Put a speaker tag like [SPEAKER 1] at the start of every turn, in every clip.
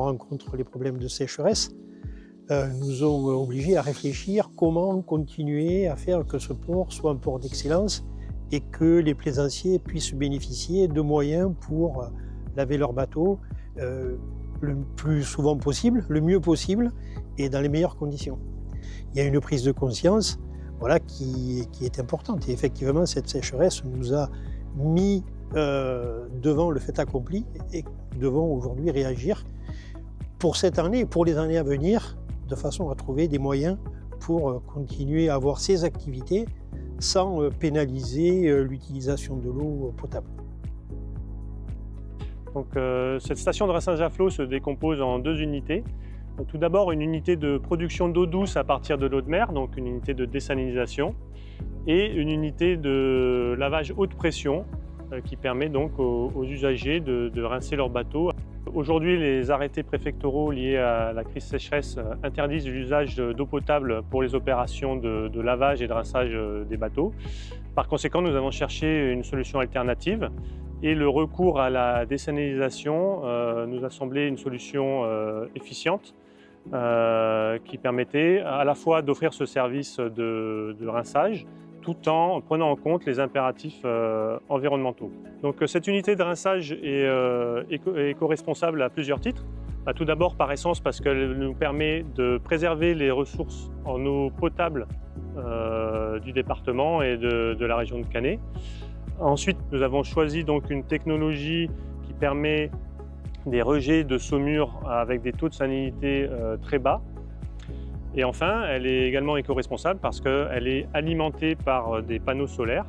[SPEAKER 1] rencontre les problèmes de sécheresse, nous ont obligés à réfléchir comment continuer à faire que ce port soit un port d'excellence et que les plaisanciers puissent bénéficier de moyens pour laver leurs bateaux le plus souvent possible, le mieux possible et dans les meilleures conditions. Il y a une prise de conscience qui est importante et effectivement cette sécheresse nous a mis devant le fait accompli et nous devons aujourd'hui réagir pour cette année et pour les années à venir de façon à trouver des moyens pour continuer à avoir ces activités sans pénaliser l'utilisation de l'eau potable.
[SPEAKER 2] Donc, cette station de rinçage à flot se décompose en deux unités. Tout d'abord, une unité de production d'eau douce à partir de l'eau de mer, donc une unité de désalinisation, et une unité de lavage haute pression qui permet donc aux usagers de rincer leur bateau. Aujourd'hui, les arrêtés préfectoraux liés à la crise sécheresse interdisent l'usage d'eau potable pour les opérations de lavage et de rinçage des bateaux. Par conséquent, nous avons cherché une solution alternative et le recours à la désalinisation nous a semblé une solution efficiente qui permettait à la fois d'offrir ce service de rinçage tout en prenant en compte les impératifs environnementaux. Donc cette unité de rinçage est éco-responsable à plusieurs titres. Tout d'abord par essence parce qu'elle nous permet de préserver les ressources en eau potable du département et de la région de Canet. Ensuite, nous avons choisi donc une technologie qui permet des rejets de saumure avec des taux de salinité très bas. Et enfin, elle est également éco-responsable parce qu'elle est alimentée par des panneaux solaires.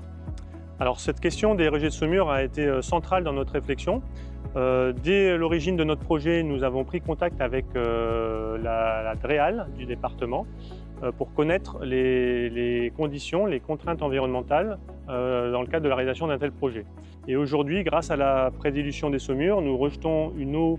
[SPEAKER 2] Alors cette question des rejets de saumure a été centrale dans notre réflexion. Dès l'origine de notre projet, nous avons pris contact avec la DREAL du département pour connaître les conditions, les contraintes environnementales dans le cadre de la réalisation d'un tel projet. Et aujourd'hui, grâce à la prédilution des saumures, nous rejetons une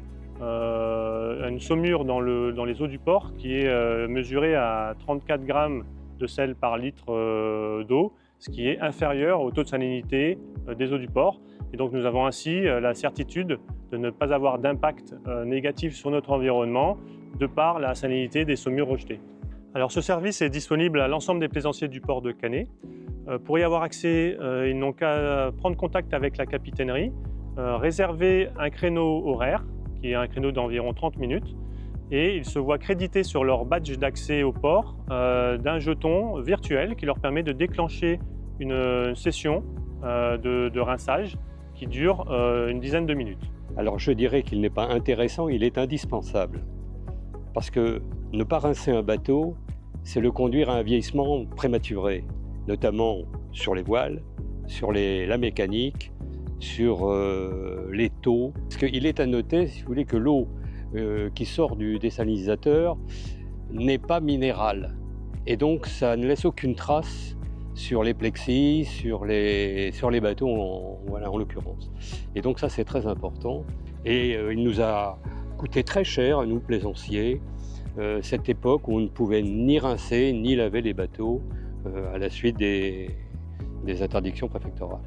[SPEAKER 2] saumure dans les eaux du port qui est mesurée à 34 grammes de sel par litre d'eau, ce qui est inférieur au taux de salinité des eaux du port. Et donc nous avons ainsi la certitude de ne pas avoir d'impact négatif sur notre environnement de par la salinité des saumures rejetées. Alors ce service est disponible à l'ensemble des plaisanciers du port de Canet. Pour y avoir accès, ils n'ont qu'à prendre contact avec la capitainerie, réserver un créneau horaire, qui est un créneau d'environ 30 minutes, et ils se voient crédités sur leur badge d'accès au port d'un jeton virtuel qui leur permet de déclencher une session de rinçage qui dure une dizaine de minutes.
[SPEAKER 3] Alors je dirais qu'il n'est pas intéressant, il est indispensable. Parce que ne pas rincer un bateau, c'est le conduire à un vieillissement prématuré, notamment sur les voiles, sur la mécanique, sur les taux. Parce qu'il est à noter, si vous voulez, que l'eau qui sort du dessalinisateur n'est pas minérale. Et donc ça ne laisse aucune trace sur les plexis, sur les bateaux en l'occurrence. Et donc ça c'est très important. Et il nous a coûté très cher à nous plaisanciers, cette époque où on ne pouvait ni rincer ni laver les bateaux à la suite des interdictions préfectorales.